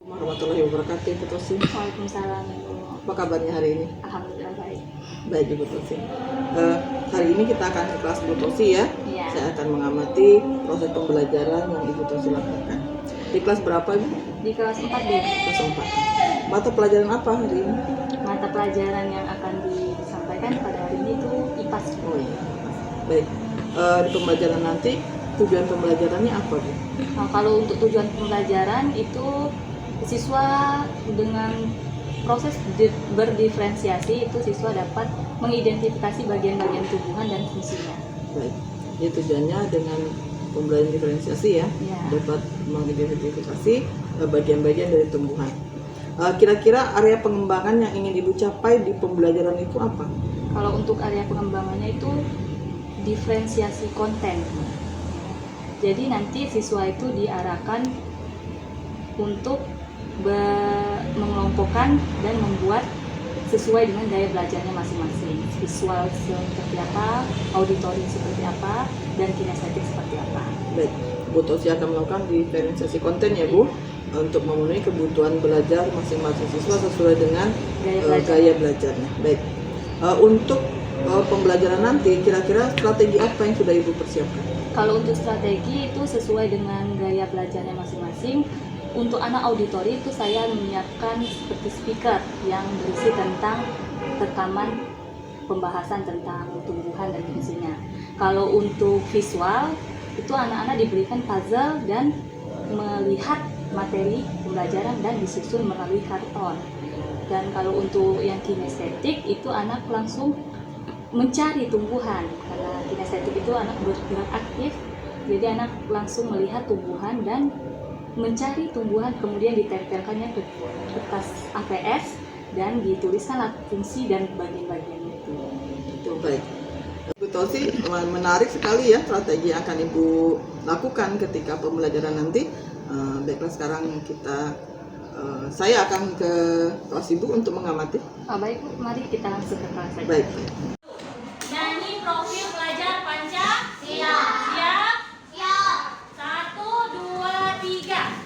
Warahmatullahi wabarakatuh, Ibu Tosi. Waalaikumsalam. Apa kabarnya hari ini? Alhamdulillah baik. Baik, Ibu Tosi. Hari ini kita akan ke kelas Ibu Tosi ya. Iya. Saya akan mengamati proses pembelajaran yang Ibu Tosi lakukan. Di kelas berapa, Ibu? Di kelas 4B. Kelas 4. Mata pelajaran apa hari ini? Mata pelajaran yang akan disampaikan pada hari ini itu IPAS. Oh iya. Baik. Di pembelajaran nanti tujuan pembelajarannya apa, Bu? Nah, kalau untuk tujuan pembelajaran itu siswa dengan proses berdiferensiasi itu siswa dapat mengidentifikasi bagian-bagian tubuhan dan fungsinya. Baik. Jadi tujuannya dengan pembelajaran diferensiasi ya, Ya. dapat mengidentifikasi bagian-bagian dari tumbuhan. Kira-kira area pengembangan yang ingin Ibu capai di pembelajaran itu apa? Kalau untuk area pengembangannya itu diferensiasi konten. Jadi nanti siswa itu diarahkan untuk mengelompokkan dan membuat sesuai dengan gaya belajarnya masing-masing. Visual seperti apa, auditori seperti apa, dan kinestetik seperti apa. Baik, Bu Tosi akan melakukan diferensiasi konten ya Bu, untuk memenuhi kebutuhan belajar masing-masing siswa sesuai dengan gaya belajarnya. Baik, untuk pembelajaran nanti kira-kira strategi apa yang sudah Ibu persiapkan? Kalau untuk strategi itu sesuai dengan gaya belajarnya masing-masing. Untuk anak auditori itu saya menyiapkan seperti speaker yang berisi tentang rekaman pembahasan tentang tumbuhan dan fungsinya. Kalau untuk visual itu anak-anak diberikan puzzle dan melihat materi pembelajaran dan disusun melalui karton. Dan kalau untuk yang kinestetik itu anak langsung mencari tumbuhan, karena kinestetik itu anak bergerak aktif, jadi anak langsung melihat tumbuhan dan mencari tumbuhan, kemudian ditempelkannya ke kertas APS dan dituliskanlah fungsi dan bagian-bagiannya itu. Baik, Bu Tosi, menarik sekali ya strategi yang akan Ibu lakukan ketika pembelajaran nanti. Baiklah, sekarang saya akan ke kelas Ibu untuk mengamati. Baik Bu, mari kita langsung ke kelas saja. Baik. Nyanyi profil pelajar Pancasila. Siap? Siap. 1, 2, 3.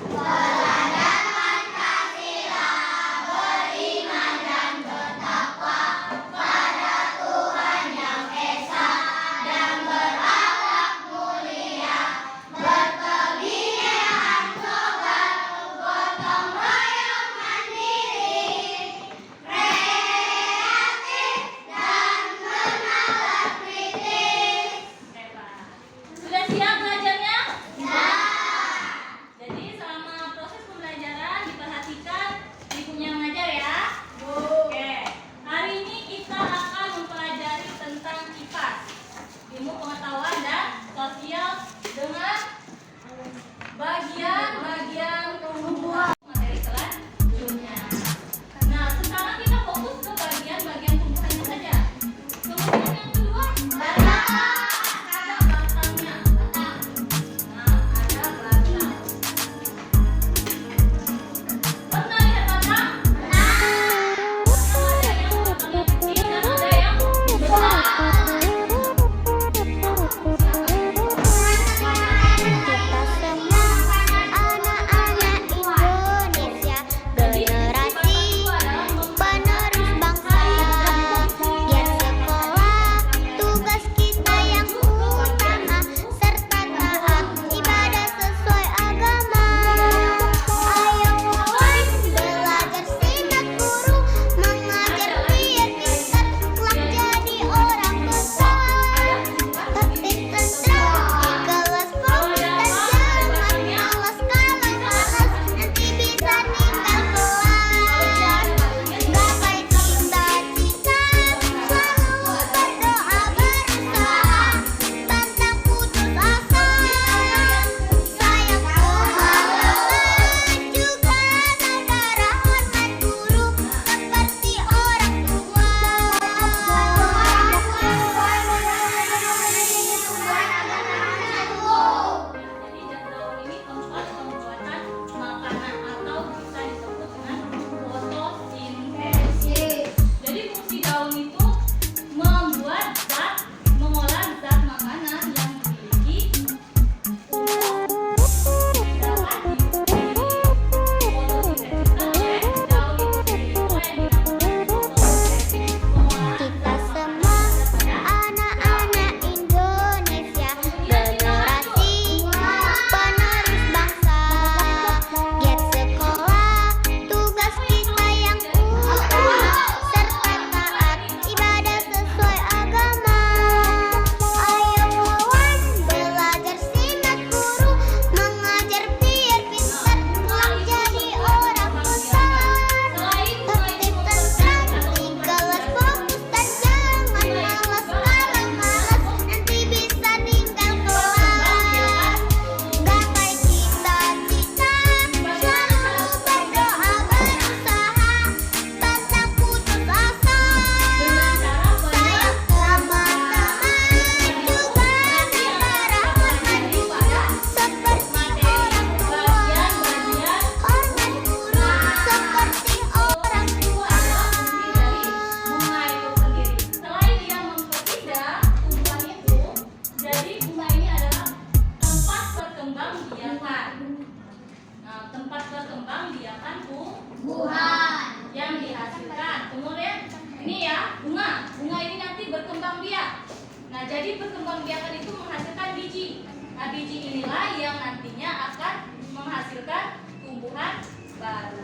tempat berkembang biakan tumbuhan yang dihasilkan. Kemudian ini ya bunga ini nanti berkembang biak. Nah, jadi berkembang biakan itu menghasilkan biji. Nah, biji inilah yang nantinya akan menghasilkan tumbuhan baru.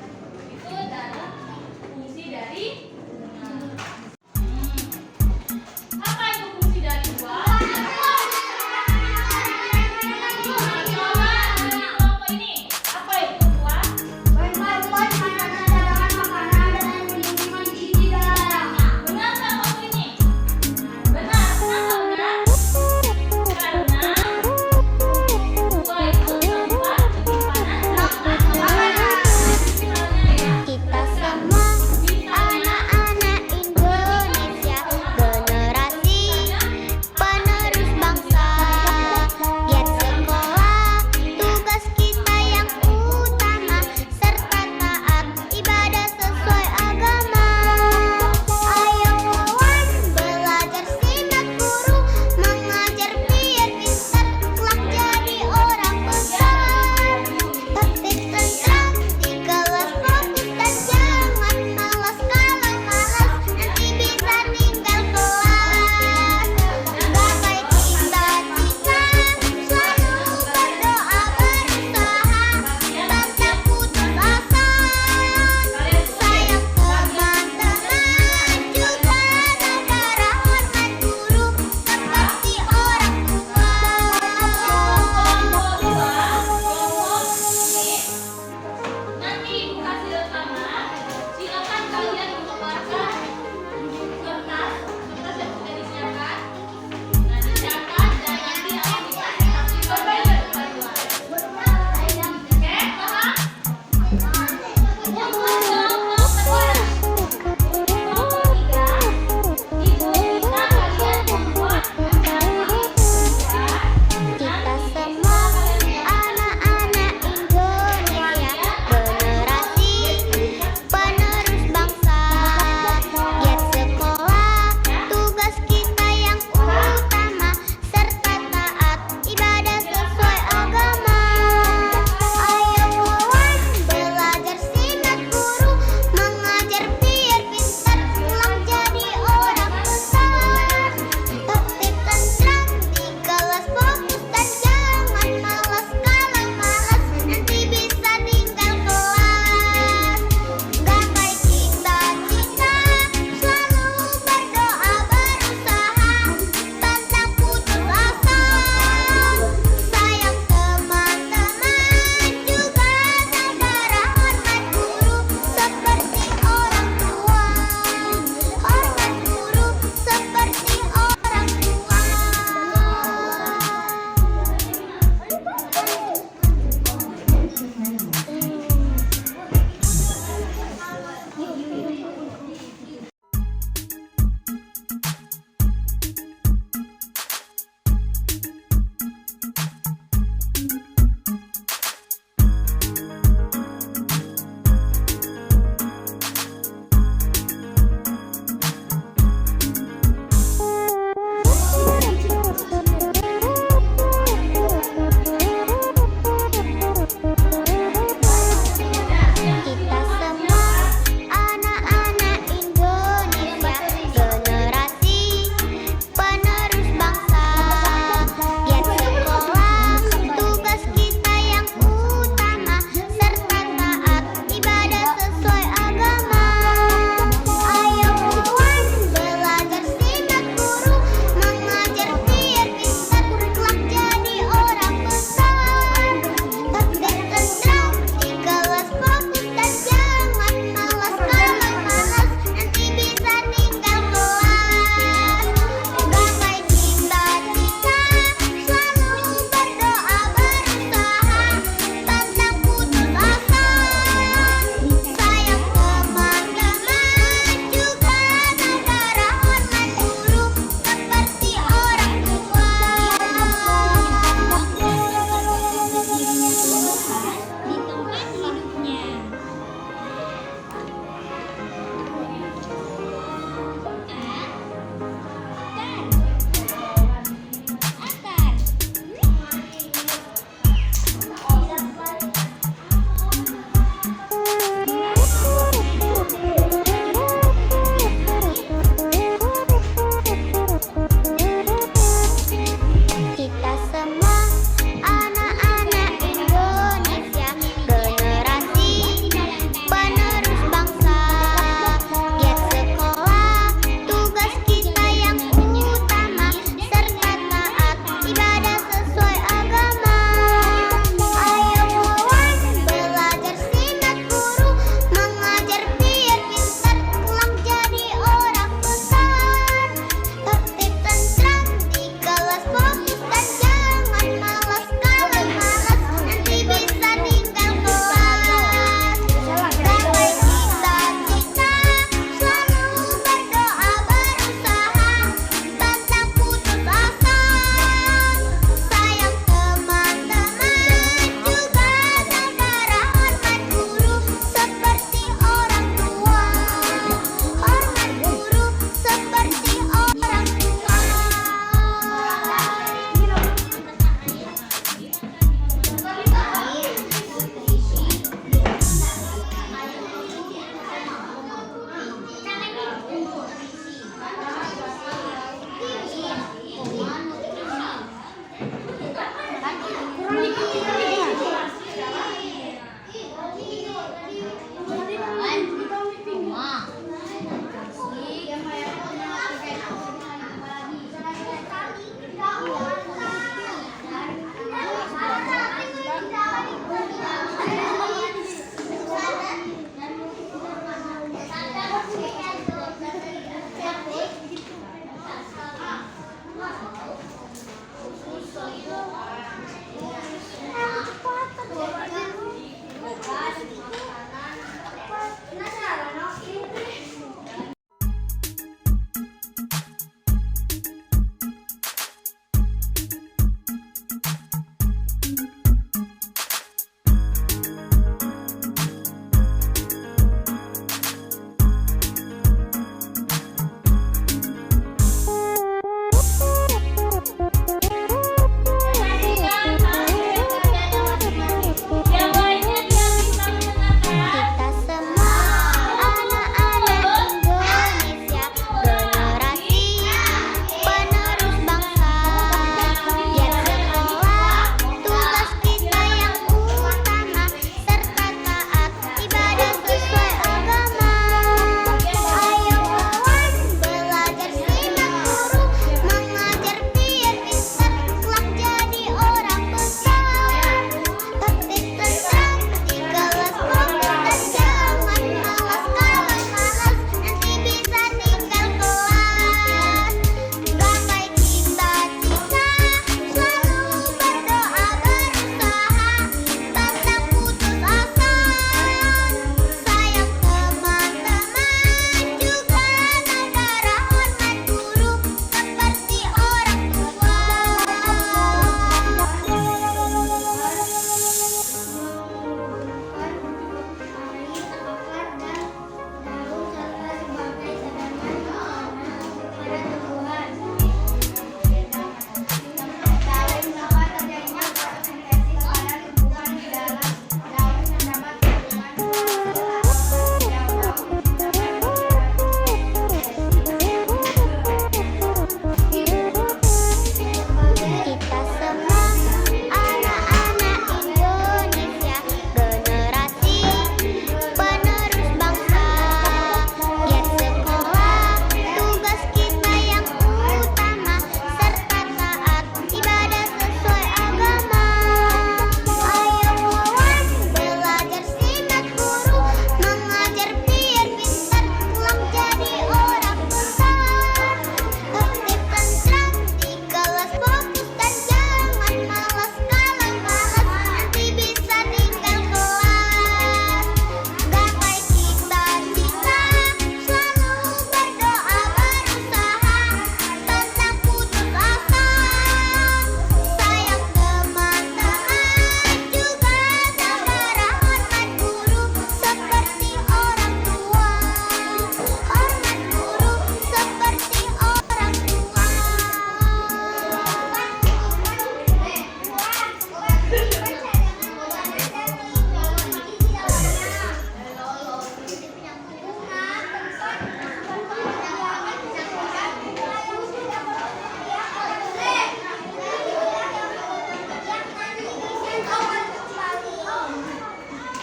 Itu adalah fungsi dari bunga. Apa itu fungsi dari buah? Kelompok ini, apa itu buah? Benar nggak kelompok ini? Benar, kenapa benar? Karena buah itu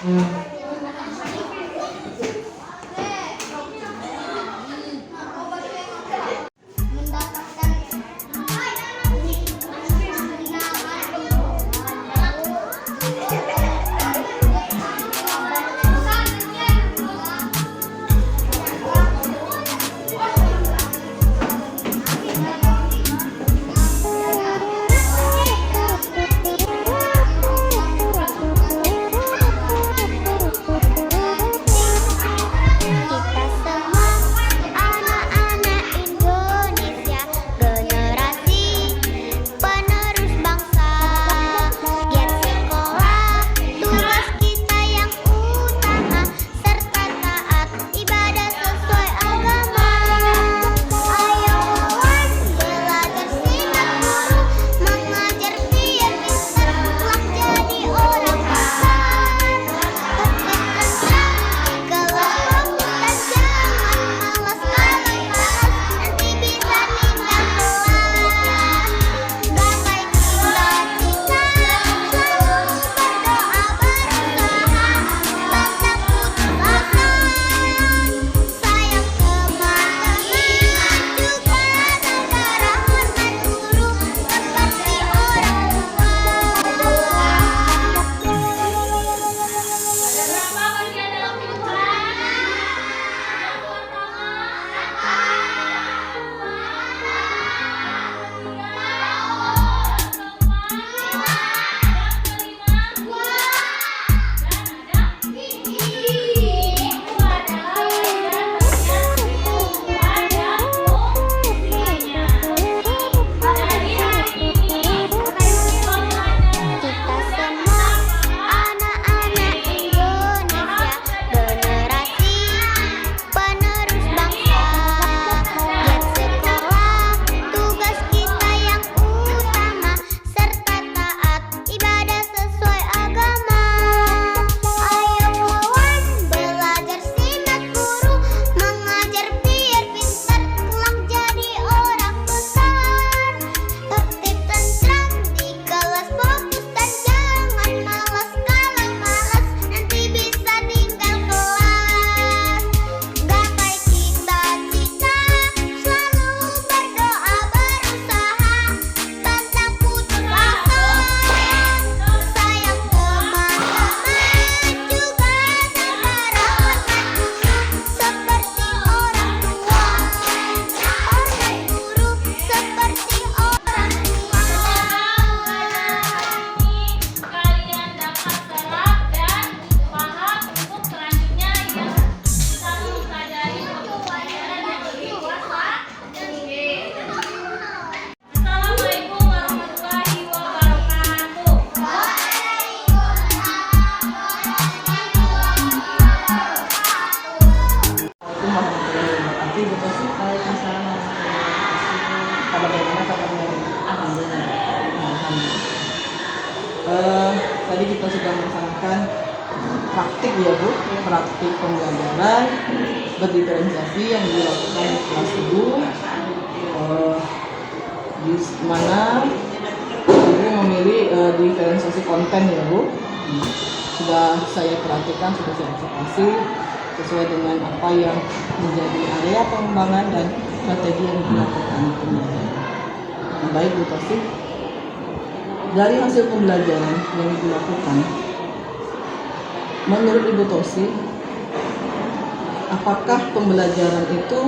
Kita semua anak-anak Indonesia, generasi penerus bangsa. Giat sekolah, tugas kita yang utama, serta taat ibadah sesuai agama. Ayo kawan, belajar simak guru, mengajar biar bisa kelak jadi orang besar. Berapa bagian dalam Tuhan? Yang Kita semua anak-anak Indonesia, generasi penerus bangsa. Giat sekolah, tugas kita yang utama, serta taat ibadah sesuai agama. Ayo kawan, belajar simak guru, mengajar biar pintar kelak jadi orang besar. Tertib tentram di kelas, fokus dan jangan malas. Kalau malas nanti bisa tinggal kelas. Gapai cita-cita, selalu berdoa berusaha, pantang putus asa. Sayang teman-teman, juga negara hormat guru seperti orang tua. Hormat guru seperti orang tua. kalian dapat serap dan paham untuk selanjutnya ya. Kita mempelajari pelajaran yang lebih luas. Oke. Assalamualaikum warahmatullahi wabarakatuh. Ibu Tosi. Kabar bagaimana kabarnya? Alhamdulillah. Tadi kita sudah melaksanakan praktik ya Bu, praktik pembelajaran berdiferensiasi yang dilakukan di kelas Ibu. Di mana Ibu memilih diferensiasi konten ya Bu. Sudah saya perhatikan, sudah saya observasi sesuai dengan apa yang menjadi area pengembangan dan strategi yang dilakukan. Baik Bu Tosi, dari hasil pembelajaran yang dilakukan, menurut Ibu Tosi, apakah pembelajaran itu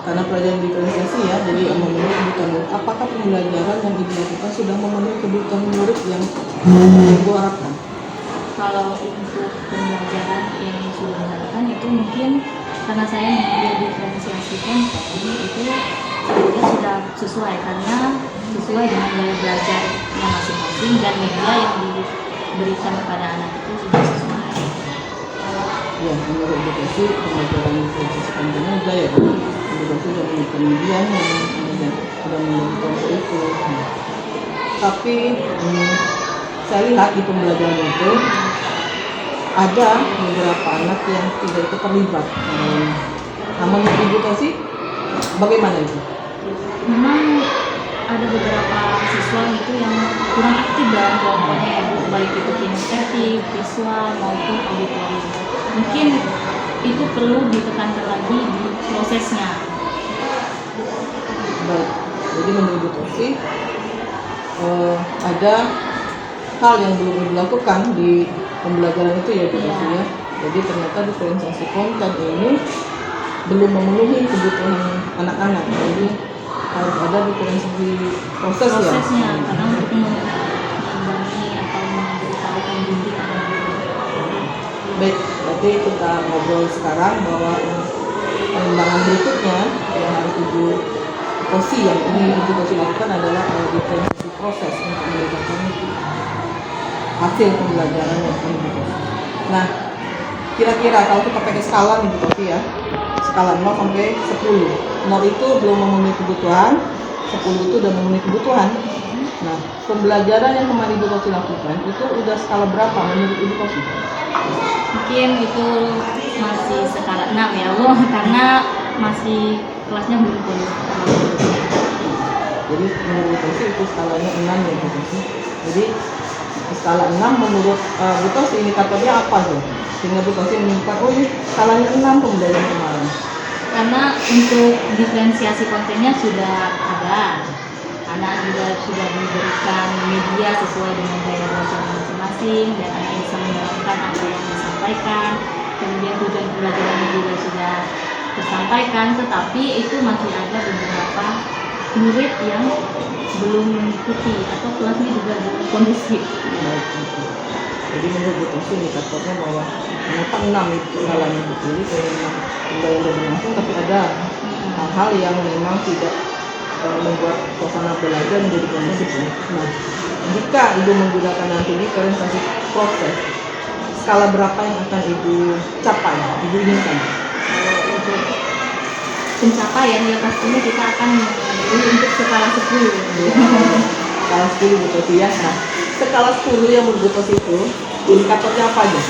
karena pelajaran diferensiasi ya, jadi memenuhi kebutuhan murid, apakah pembelajaran yang dilakukan sudah memenuhi kebutuhan murid yang Ibu harapkan? Kalau untuk pembelajaran yang sudah dilakukan itu mungkin karena saya mengambil diferensiasi konten itu sebenarnya sudah sesuai, karena sesuai dengan gaya belajar yang masing-masing dan media yang diberikan kepada anak itu sudah sesuai. Ya, menurut Ibu Tosi, pembelajaran diferensiasi kontennya sudah ya Bu. Ibu Tosi sudah menemukan media yang sudah menentukan itu. Tapi saya lihat di pembelajaran itu ada beberapa anak yang tidak ikut terlibat. Nah, menurut Ibu Tosi, bagaimana itu? Memang ada beberapa siswa itu yang kurang aktif dalam kelompoknya ya Bu, baik itu kinestetik, visual maupun auditori. Mungkin itu perlu ditekankan lagi di prosesnya. Baik, jadi menurut Bu Tosi ada hal yang belum dilakukan di pembelajaran itu ya Bu Tosi ya. Jadi ternyata diferensiasi konten ini belum memenuhi kebutuhan anak-anak. Jadi harus ada diferensiasi Prosesnya karena untuk mendampingi atau memberitahukan bimbingan. Baik, berarti kita ngobrol sekarang bahwa pengembangan berikutnya yang harus Ibu Tosi yang ini Ibu Tosi lakukan adalah diferensiasi proses untuk membedakan hasil pembelajaran yang Ibu Tosi. Nah, kira-kira kalau kita pakai skala nih Bu Tosi ya, skala 0 sampai 10. 0 itu belum memenuhi kebutuhan, 10 itu udah memenuhi kebutuhan. Nah, pembelajaran yang kemarin Ibu Tosi lakukan itu udah skala berapa menurut Ibu Tosi? Mungkin itu masih skala 6 ya Bu, karena masih kelasnya belum penuh. Jadi menurut Bu Tosi itu skalanya 6 ya Bu Tosi. Jadi skala 6 menurut Bu Tosi indikatornya apa tuh? Sehingga Bu Tosi menemukan, oh ini skalanya 6 pembelajaran kemarin. Karena untuk diferensiasi kontennya sudah ada, anak juga sudah diberikan media sesuai dengan gaya belajar masing-masing dan anak bisa menerapkan apa yang disampaikan. Kemudian tujuan pembelajarannya juga sudah tersampaikan, tetapi itu masih ada beberapa murid yang belum mengikuti atau kelasnya juga belum kondusif. Baik, gitu. Jadi menurut Bu Tosi indikatornya bahwa kenapa 6 itu skalanya dipilih karena memang pembelajaran berlangsung, tapi ada hal-hal yang memang tidak membuat suasana belajar menjadi kondusif. Nah, jika Ibu menggunakan nanti diferensiasi proses, skala berapa yang akan Ibu capai, Ibu inginkan? Kalau untuk pencapaian ya pastinya kita akan memilih untuk skala 10. Skala 10 Bu Tosi ya. Nah, skala 10 yang menurut Bu Tosi itu indikatornya apa aja?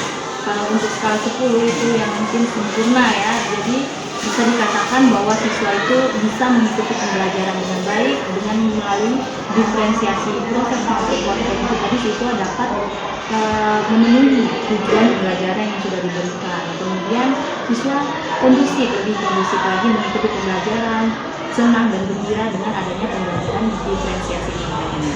Kalau untuk skala 10 itu yang mungkin sempurna ya, jadi bisa dikatakan bahwa siswa itu bisa mengikuti pembelajaran dengan baik dengan melalui diferensiasi proses maupun konten. Tadi siswa dapat memenuhi tujuan pembelajaran yang sudah diberikan. Kemudian siswa kondusif, lebih kondusif lagi mengikuti pembelajaran, senang dan gembira dengan adanya pembelajaran diferensiasi konten ini.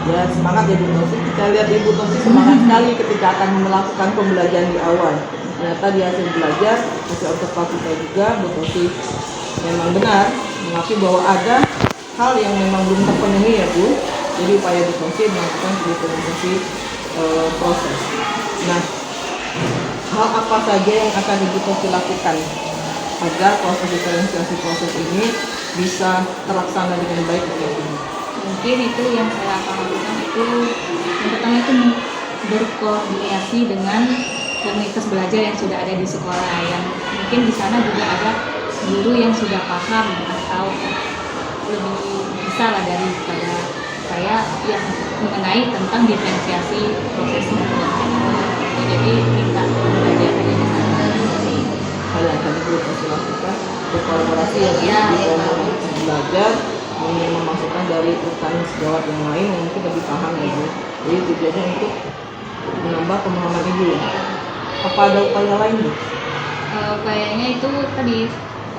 Ya semangat ya Bu Tosi. Kita lihat Ibu Tosi semangat sekali ketika akan melakukan pembelajaran di awal. Ternyata di hasil belajar, hasil observasi kita juga Bu Tosi memang benar mengakui bahwa ada hal yang memang belum terpenuhi ya Bu. Jadi upaya Bu Tosi melakukan diferensiasi proses. Nah, hal apa saja yang akan Ibu Tosi lakukan agar proses diferensiasi proses ini bisa terlaksana dengan baik Bu Tosi? Mungkin itu yang saya akan lakukan itu yang pertama itu berkoordinasi dengan komunitas belajar yang sudah ada di sekolah, yang mungkin di sana juga ada guru yang sudah paham atau lebih bisa lah daripada saya yang mengenai tentang diferensiasi proses konten. Jadi minta belajar dengan hal yang tadi Bu Tosi lakukan berkolaborasi ya di komunitas belajar, memasukkan dari rekan sejawat yang lain yang mungkin lebih paham ya Bu. Jadi tujuannya untuk menambah pemahaman Ibu ya. Apa ada upaya lain Bu? Upayanya itu tadi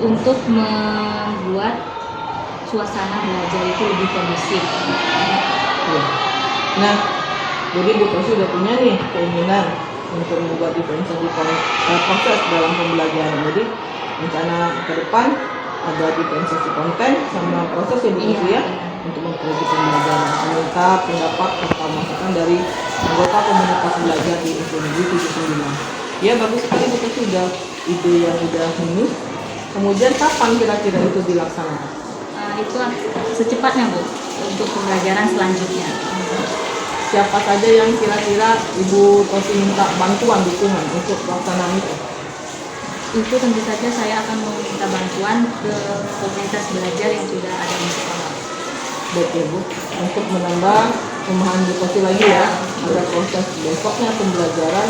untuk membuat suasana belajar itu lebih kondusif. Ya. Nah, jadi Bu Tosi sudah punya nih keinginan untuk membuat diferensiasi proses dalam pembelajaran. Jadi rencana ke depan ada diferensiasi konten sama proses yang Bu Tosi ya untuk memperbaiki pembelajaran. Meminta pendapat atau masukan dari anggota komunitas belajar di Infonegy 79. Ya bagus sekali Bu Tosi, sudah ide yang udah ini. Kemudian kapan kira-kira itu dilaksanakan? Itu secepatnya Bu untuk pembelajaran selanjutnya. Siapa saja yang kira-kira Ibu Tosi minta bantuan dukungan untuk pelaksanaan itu? Itu tentu saja saya akan meminta bantuan ke komunitas belajar yang sudah ada di sekolah. Baik ya Bu, untuk menambah pemahaman Bu Tosi lagi ya, agar proses besoknya pembelajaran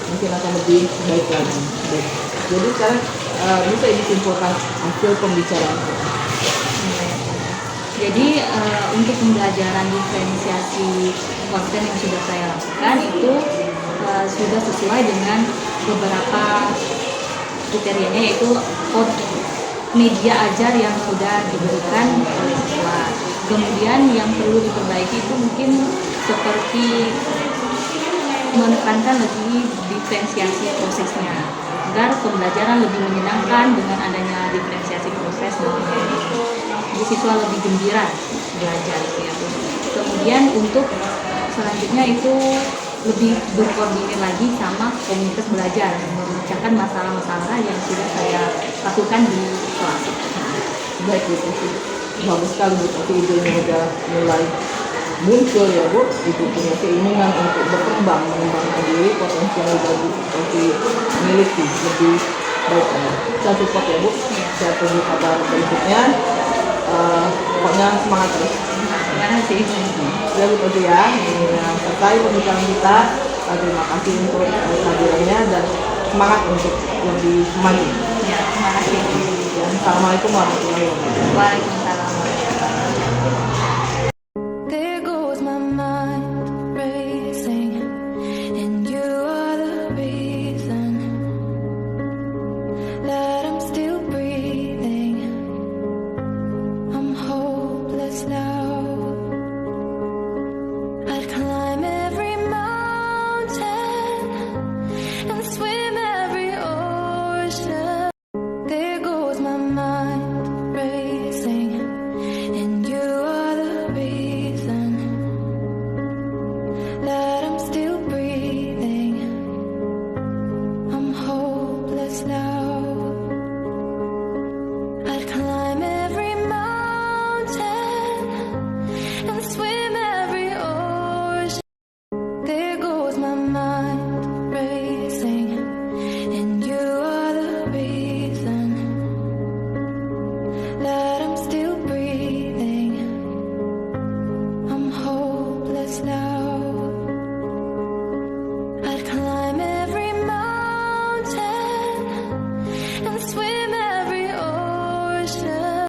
mungkin akan lebih baik lagi. Baik. Jadi sekarang bisa disimpulkan hasil pembicaraan kita. Jadi untuk pembelajaran diferensiasi konten yang sudah saya lakukan itu sudah sesuai dengan beberapa kriterianya, yaitu media ajar yang sudah diberikan oleh siswa. Kemudian yang perlu diperbaiki itu mungkin seperti menekankan lebih diferensiasi prosesnya agar pembelajaran lebih menyenangkan dengan adanya diferensiasi proses. Jadi siswa lebih gembira belajar ya. Kemudian untuk selanjutnya itu lebih berkoordinir lagi sama komunitas belajar, memecahkan masalah-masalah yang sudah saya lakukan di kelas. Baik Bu Tuti, bagus sekali Bu Tuti, idenya udah mulai muncul ya Bu. Ibu punya keinginan untuk berkembang, mengembangkan diri, potensi yang udah Bu Tuti miliki lebih baik lagi. Saya support ya Bu. Saya tunggu kabar berikutnya. Pokoknya semangat terus. Terima kasih. Ya Bu Tuti ya, ini selesai pembicaraan kita. Terima kasih untuk kehadirannya dan semangat untuk lebih maju. Ya, terima kasih. Ya, Assalamualaikum warahmatullahi wabarakatuh. Waalaikumsalam. There goes my mind racing, and you are the reason that I'm still breathing. I'm hopeless now. I'd climb every mountain and swim every ocean. There goes my mind racing, and you are the reason that I'm still breathing. I'm hopeless now. I'd climb every mountain and swim